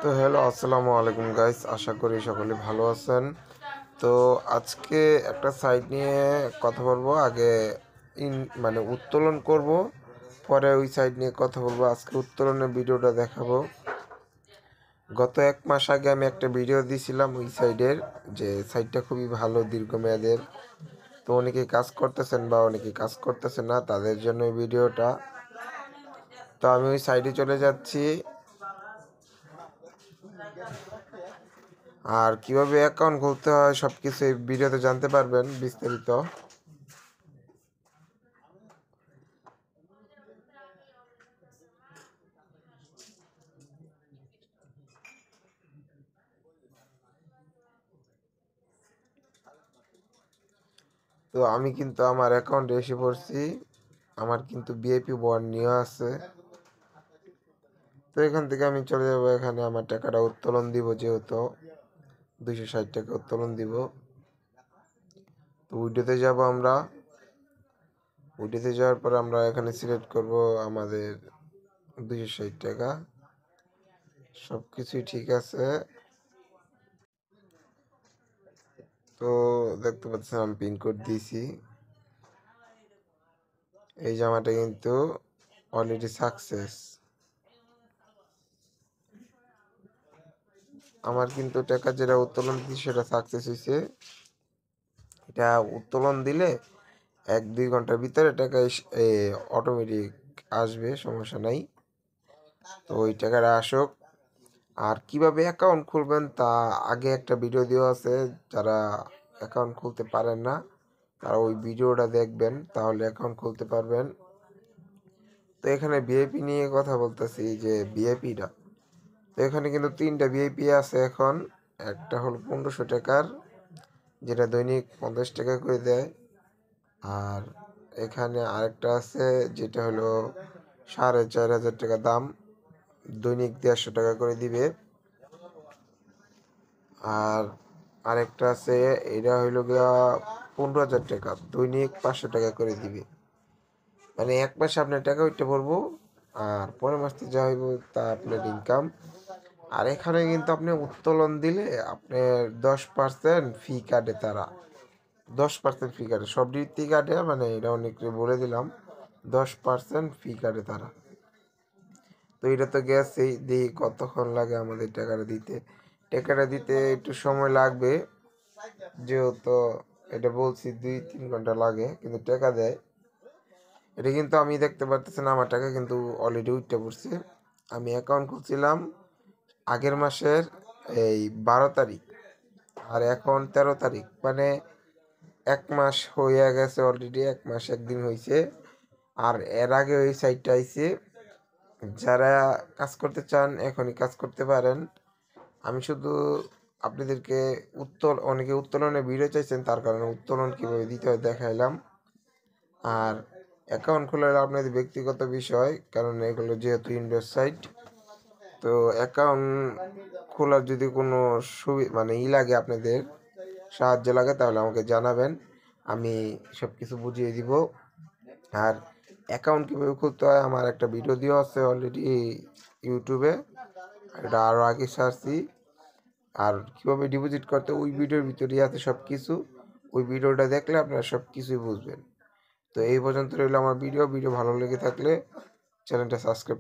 তো হ্যালো, আসসালামু আলাইকুম গাইস, আশা করি সকলে ভালো আছেন। তো আজকে একটা সাইট নিয়ে কথা বলবো। আগে ইন মানে উত্তোলন করব, পরে ওই সাইট নিয়ে কথা বলবো। আজকে উত্তোলনের ভিডিওটা দেখাবো। গত 1 মাস আগে আমি একটা ভিডিও দিয়েছিলাম ওই সাইডের, যে সাইটটা খুবই ভালো, দীর্ঘমেয়াদের। তো অনেকে কাজ করতেছেন বা অনেকে কাজ করতেছেন না, তাদের জন্য এই ভিডিওটা। তো আমি ওই সাইডে চলে যাচ্ছি। আর কিভাবে অ্যাকাউন্ট খুলতে হয় সব কিছু এই ভিডিওতে জানতে পারবেন বিস্তারিত। তো আমি কিন্তু আমার অ্যাকাউন্টে এসে পড়ছি। আমার কিন্তু ভিআইপি বন্ড নিয়ে আছে। তো এখান থেকে আমি চলে যাবো, এখানে আমার টাকাটা উত্তোলন দিব, যেহেতু 260 টাকা উত্তোলন দিব। তো উইডোতে যাব আমরা। উইডোতে যাওয়ার পর আমরা এখানে সিলেক্ট করব আমাদের 260 টাকা। সব কিছুই ঠিক আছে। তো দেখতে পাচ্ছেন আমি পিনকোড দিয়েছি। এই জামাটা কিন্তু অলরেডি সাকসেস। আমার কিন্তু টাকা যেটা উত্তোলন দিচ্ছি সেটা সাকসেস হয়েছে। এটা উত্তোলন দিলে 1-2 ঘন্টার ভিতরে টাকা অটোমেটিক আসবে, সমস্যা নাই। তো ওই টাকাটা আসুক। আর কিভাবে অ্যাকাউন্ট খুলবেন তা আগে একটা ভিডিও দেওয়া আছে। যারা অ্যাকাউন্ট খুলতে পারেন না তারা ওই ভিডিওটা দেখবেন, তাহলে অ্যাকাউন্ট খুলতে পারবেন। তো এখানে ভিআইপি নিয়ে কথা বলতেছি, যে ভিআইপিটা। তো এখানে কিন্তু 3টা ভিআইপি আছে এখন। একটা হলো 1500 টাকার, যেটা দৈনিক 50 টাকা করে দেয়। আর এখানে আরেকটা আছে যেটা হলো 4500 টাকা দাম, দৈনিক 150 টাকা করে দিবে। আর আরেকটা আছে, এটা হইল গিয়া 15,000 টাকা, দৈনিক 500 টাকা করে দিবে। মানে 1 মাসে আপনার টাকা উঠতে পড়বো, আর পরের মাসে যা হইব তা আপনার ইনকাম। আর এখানে কিন্তু আপনি উত্তোলন দিলে আপনার 10% ফি কাটে তারা। 10% ফি কাটে, সব ডিউটি কাটে, মানে এটা অনেককে বলে দিলাম। 10% ফি কাটে তারা। তো এটা তো গেছেই, দেখি কতক্ষণ লাগে আমাদের টাকাটা দিতে। টাকাটা দিতে একটু সময় লাগবে, যেহেতু এটা বলছি 2-3 ঘন্টা লাগে, কিন্তু টাকা দেয়। এটা কিন্তু আমি দেখতে পারতেছি না, আমার টাকা কিন্তু অলরেডি উঠতে পড়ছে। আমি অ্যাকাউন্ট খুলছিলাম আগের মাসের এই 12 তারিখ, আর এখন 13 তারিখ, মানে 1 মাস হয়ে গেছে অলরেডি। 1 মাস 1 দিন হয়েছে। আর এর আগে ওই সাইটটা আইছে। যারা কাজ করতে চান এখনই কাজ করতে পারেন। আমি শুধু আপনাদেরকে অনেকে উত্তোলনের ভিডিও চাইছেন, তার কারণে উত্তোলন কীভাবে দিতে হয় দেখাইলাম। আর অ্যাকাউন্ট খোলা হলো আপনাদের ব্যক্তিগত বিষয়, কারণ এগুলো যেহেতু ইনভেস্ট সাইট। তো অ্যাকাউন্ট খোলার যদি কোনো মানে লাগে, আপনাদের সাহায্য লাগে, তাহলে আমাকে জানাবেন, আমি সব কিছু বুঝিয়ে দিব। আর অ্যাকাউন্ট কীভাবে খুলতে হয় আমার একটা ভিডিও দেওয়া আছে অলরেডি ইউটিউবে, এটা আরও আগে ছাড়ছি। আর কীভাবে ডিপোজিট করতে ওই ভিডিওর ভিতরেই আছে সব কিছু। ওই ভিডিওটা দেখলে আপনারা সব কিছুই বুঝবেন। তো এই পর্যন্ত রইল আমার ভিডিও ভালো লেগে থাকলে চ্যানেলটা সাবস্ক্রাইব